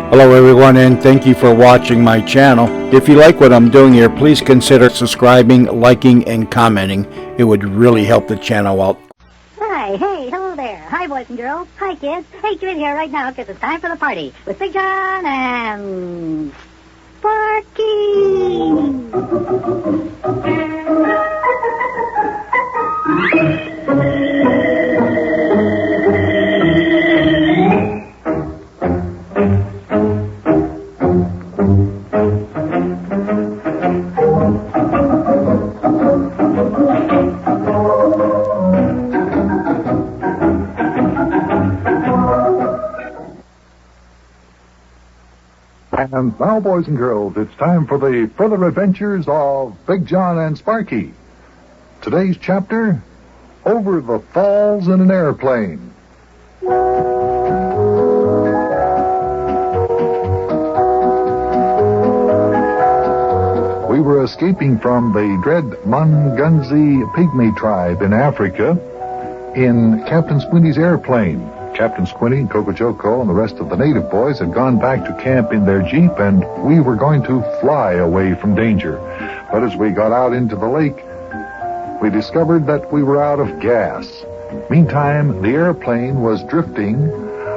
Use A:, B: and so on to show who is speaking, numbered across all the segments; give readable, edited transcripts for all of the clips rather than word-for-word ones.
A: Hello everyone, and thank you for watching my channel. If you like what I'm doing here, please consider subscribing, liking, and commenting. It would really help the channel out.
B: Hi, hey, hello there. Hi, boys and girls. Hi, kids. Hey, get in here right now because it's time for the party with Big John and Sparkie.
C: And now, boys and girls, it's time for the further adventures of Big John and Sparkie. Today's chapter, Over the Falls in an Airplane. We were escaping from the dread Mungunzi pygmy tribe in Africa in Captain Squinty's airplane. Captain Squinty and Coco Joko and the rest of the native boys had gone back to camp in their jeep, and we were going to fly away from danger. But as we got out into the lake, we discovered that we were out of gas. Meantime, the airplane was drifting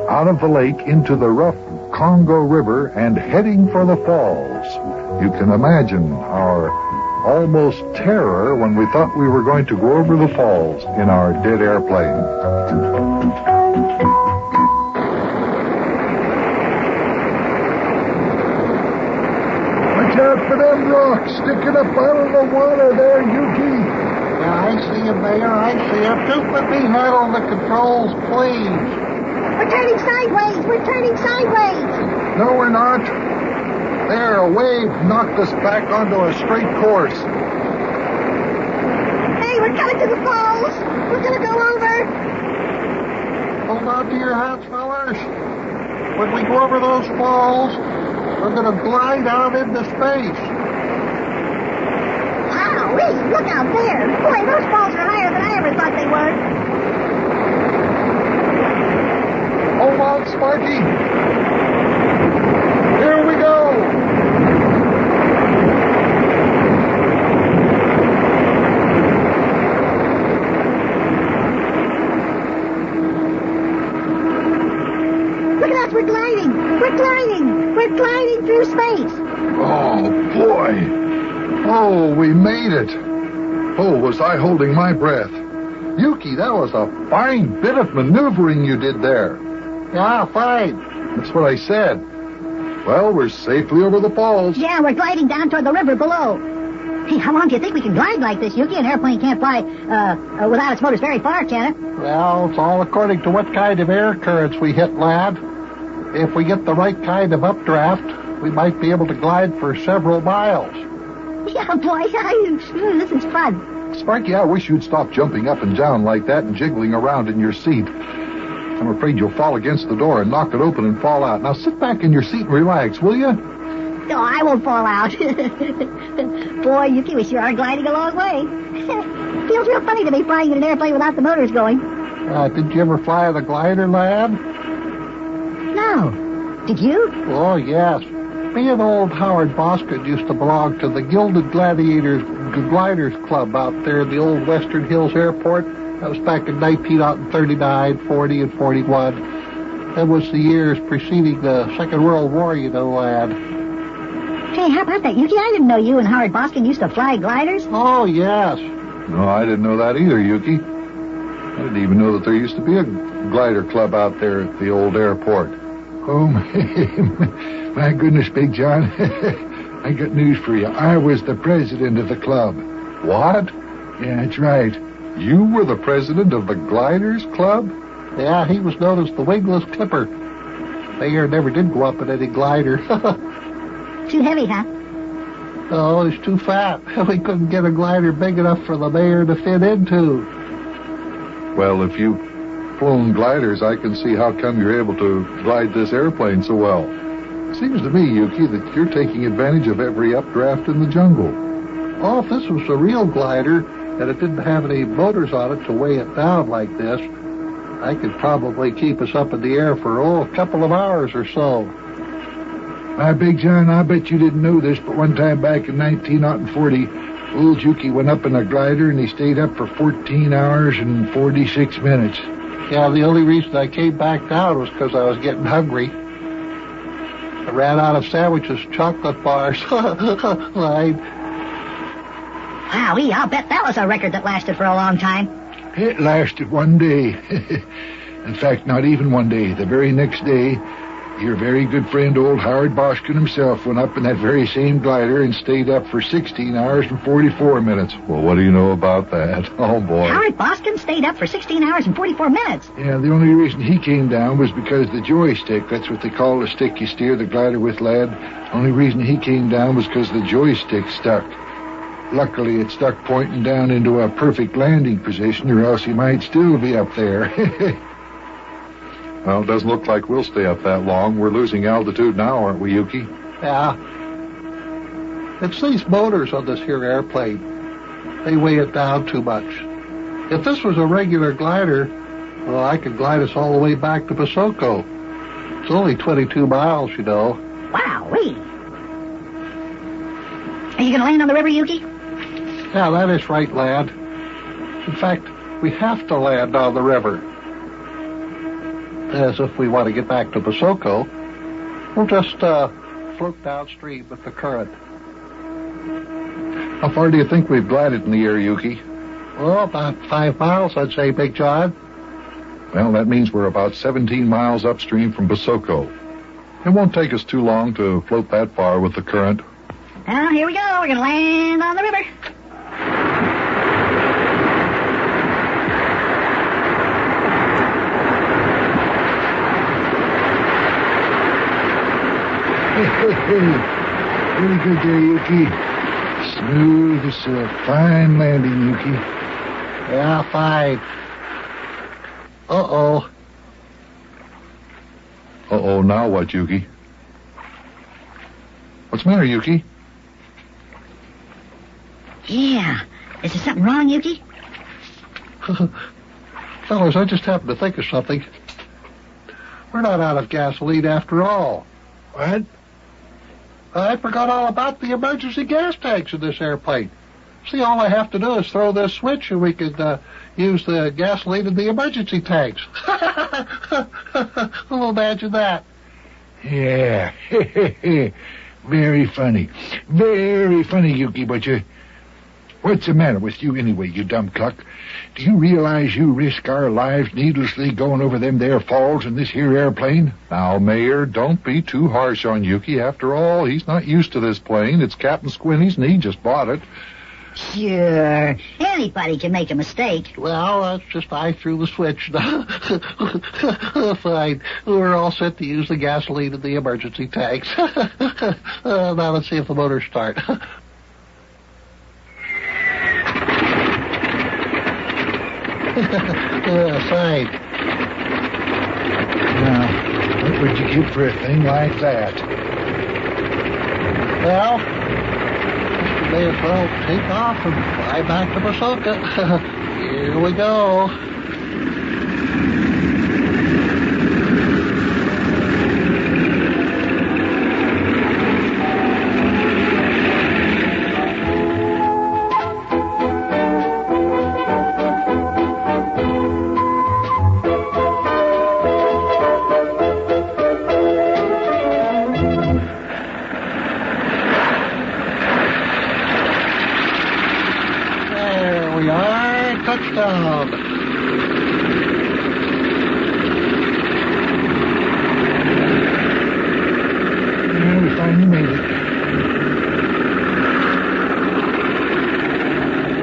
C: out of the lake into the rough Congo River and heading for the falls. You can imagine our almost terror when we thought we were going to go over the falls in our dead airplane. Watch out for them rocks sticking up out of the water there, Yuki.
D: Yeah, I see him there, I see him. Just put me hand on the controls, please.
B: We're turning sideways. We're turning sideways.
C: No, we're not. There, a wave knocked us back onto a straight course.
B: Hey, we're coming to the falls. We're going to go over.
D: Hold on to your hats, fellas. When we go over those falls, we're going to glide out into space.
B: Wowee, look out there. Boy, those falls are higher than I ever thought they were.
C: Hold on, Sparkie. Here we go.
B: Look at us, we're gliding. We're gliding. We're gliding through space.
C: Oh, boy. Oh, we made it. Oh, was I holding my breath. Yuki, that was a fine bit of maneuvering you did there.
D: Yeah, fine.
C: That's what I said. Well, we're safely over the falls.
B: Yeah, we're gliding down toward the river below. Hey, how long do you think we can glide like this, Yuki? An airplane can't fly without its motors very far, can it?
D: Well, it's all according to what kind of air currents we hit, lad. If we get the right kind of updraft, we might be able to glide for several miles.
B: Yeah, boy, this is fun.
C: Sparkie, I wish you'd stop jumping up and down like that and jiggling around in your seat. I'm afraid you'll fall against the door and knock it open and fall out. Now sit back in your seat and relax, will you?
B: No, I won't fall out. Boy, Yuki, we sure are gliding a long way. Feels real funny to be flying in an airplane without the motors going.
D: Did you ever fly the glider, lad?
B: No. Did you?
D: Oh, yes. Me and old Howard Boskin used to belong to the Gilded Gladiators Gliders Club out there in the old Western Hills Airport. That was back in 1939, 40, and 41. That was the years preceding the Second World War, you know, lad.
B: Hey, how about that, Yuki? I didn't know you and Howard Boskin used to fly gliders.
D: Oh, yes.
C: No, I didn't know that either, Yuki. I didn't even know that there used to be a glider club out there at the old airport. Oh, my goodness, Big John. I got news for you. I was the president of the club. What? Yeah, that's right. You were the president of the Gliders Club?
D: Yeah, he was known as the Wingless Clipper. Mayor never did go up in any glider.
B: Too heavy, huh?
D: No, he's too fat. We couldn't get a glider big enough for the mayor to fit into.
C: Well, if you've flown gliders, I can see how come you're able to glide this airplane so well. It seems to me, Yuki, that you're taking advantage of every updraft in the jungle.
D: Oh, if this was a real glider, and it didn't have any motors on it to weigh it down like this, I could probably keep us up in the air for, a couple of hours or so.
C: Big John, I bet you didn't know this, but one time back in 1940, old Juki went up in a glider and he stayed up for 14 hours and 46 minutes.
D: Yeah, the only reason I came back down was because I was getting hungry. I ran out of sandwiches, chocolate bars. Line.
B: Wowee, I'll bet that was a record that lasted for a long time.
C: It lasted one day. In fact, not even one day. The very next day, your very good friend, old Howard Boskin himself, went up in that very same glider and stayed up for 16 hours and 44 minutes. Well, what do you know about that? Oh, boy.
B: Howard Boskin stayed up for 16 hours and 44 minutes.
C: Yeah, the only reason he came down was because the joystick, that's what they call the stick you steer the glider with, lad. The only reason he came down was because the joystick stuck. Luckily, it stuck pointing down into a perfect landing position, or else he might still be up there. Well, it doesn't look like we'll stay up that long. We're losing altitude now, aren't we, Yuki?
D: Yeah. It's these motors on this here airplane. They weigh it down too much. If this was a regular glider, well, I could glide us all the way back to Basoko. It's only 22 miles, you know.
B: Wowee. Are you going to land on the river, Yuki?
D: Yeah, that is right, lad. In fact, we have to land on the river. As if we want to get back to Basoko, we'll just float downstream with the current.
C: How far do you think we've glided in the air, Yuki?
D: Well, about 5 miles, I'd say, Big John.
C: Well, that means we're about 17 miles upstream from Basoko. It won't take us too long to float that far with the current.
B: Well, here we go. We're going to land on the river.
C: Really good there, Yuki. Smooth as a fine landing, Yuki.
D: Yeah, fine. Uh-oh.
C: Uh-oh, now what, Yuki? What's the matter, Yuki?
B: Yeah. Is there something wrong, Yuki?
D: Fellas, I just happened to think of something. We're not out of gasoline after all.
C: What?
D: I forgot all about the emergency gas tanks in this airplane. See, all I have to do is throw this switch and we could use the gasoline in the emergency tanks. Well, imagine that.
C: Yeah. Very funny. Very funny, Yuki, but what's the matter with you anyway, you dumb cluck? Do you realize you risk our lives needlessly going over them there falls in this here airplane? Now, Mayor, don't be too harsh on Yuki. After all, he's not used to this plane. It's Captain Squinty's and he just bought it.
B: Sure. Anybody can make a mistake.
D: Well, that's just I threw the switch. Fine. We're all set to use the gasoline in the emergency tanks. Now let's see if the motors start. Fine.
C: Now, what would you give for a thing like that?
D: Well, may as well take off and fly back to Basoko. Here we go. Touchdown.
C: Yeah, we finally made it.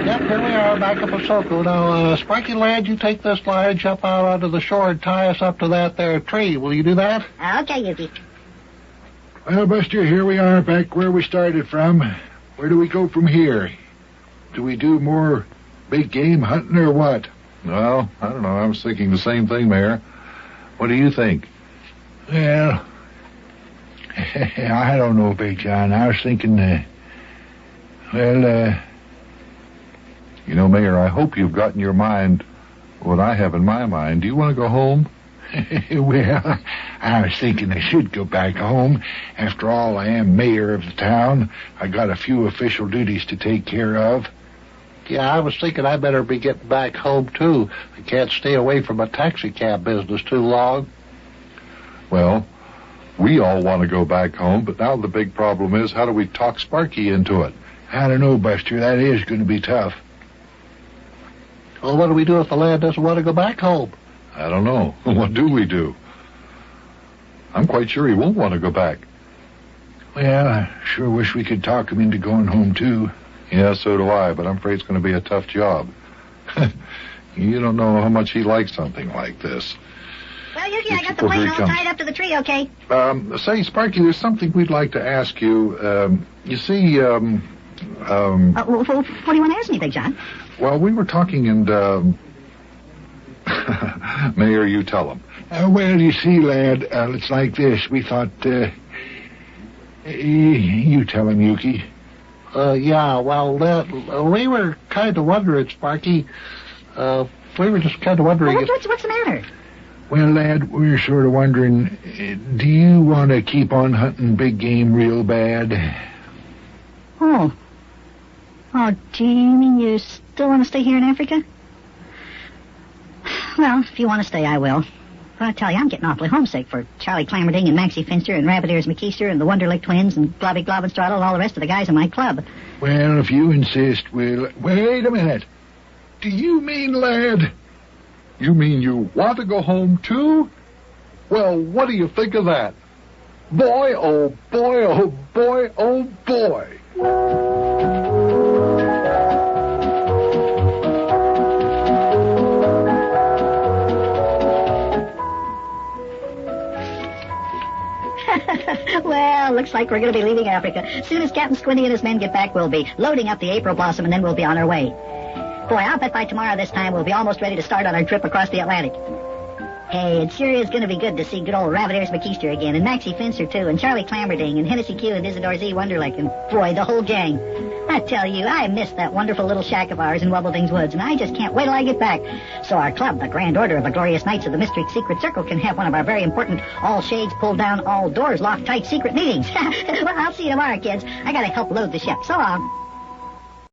D: Yep, here we are back at Basoko. Now, Sparkie lad, you take this line, jump out onto the shore and tie us up to that there tree. Will you do that?
B: Okay, Yuki.
C: Well, Buster, here we are back where we started from. Where do we go from here? Do we do more big game hunting or what? Well, I don't know. I was thinking the same thing, Mayor. What do you think? Well, I don't know, Big John. I was thinking, you know, Mayor, I hope you've got in your mind what I have in my mind. Do you want to go home? Well, I was thinking I should go back home. After all, I am mayor of the town. I got a few official duties to take care of.
D: Yeah, I was thinking I better be getting back home, too. I can't stay away from a taxi cab business too long.
C: Well, we all want to go back home, but now the big problem is, how do we talk Sparkie into it? I don't know, Buster. That is going to be tough.
D: Well, what do we do if the lad doesn't want to go back home?
C: I don't know. What do we do? I'm quite sure he won't want to go back. Well, I sure wish we could talk him into going home, too. Yeah, so do I, but I'm afraid it's going to be a tough job. You don't know how much he likes something like this.
B: Well, Yuki, I got the plane all tied up to the tree, okay?
C: Say, Sparkie, there's something we'd like to ask you. You see,
B: what do you want to ask me, Big John?
C: well, we were talking and, Mayor, you tell him. Well, you see, lad, it's like this. We thought, you tell him, Yuki.
D: Yeah, well, we were kind of wondering, Sparkie. We were just kind of wondering...
B: Well, what's the matter?
C: Well, lad, we're sort of wondering, do you want to keep on hunting big game real bad?
B: Oh, do you mean you still want to stay here in Africa? Well, if you want to stay, I will. But I tell you, I'm getting awfully homesick for Charlie Clammerding and Maxie Finster and Rabbit Ears McKeister and the Wonderlick Twins and Globby Globbenstraddle and all the rest of the guys in my club.
C: Well, if you insist, we'll... Wait a minute. Do you mean, lad... You mean you want to go home, too? Well, what do you think of that? Boy, oh boy, oh boy, oh boy.
B: Well, looks like we're going to be leaving Africa. As soon as Captain Squinty and his men get back, we'll be loading up the April Blossom, and then we'll be on our way. Boy, I'll bet by tomorrow this time we'll be almost ready to start on our trip across the Atlantic. Hey, it sure is going to be good to see good old Rabbit Ears McKeister again, and Maxie Finster, too, and Charlie Clammerding, and Hennessy Q, and Isidore Z. Wonderlick, and, boy, the whole gang. I tell you, I miss that wonderful little shack of ours in Wubblething's Woods, and I just can't wait till I get back. So our club, the Grand Order of the Glorious Knights of the Mystery Secret Circle, can have one of our very important all shades pulled down, all doors locked tight secret meetings. Well, I'll see you tomorrow, kids. I gotta help load the ship. So long.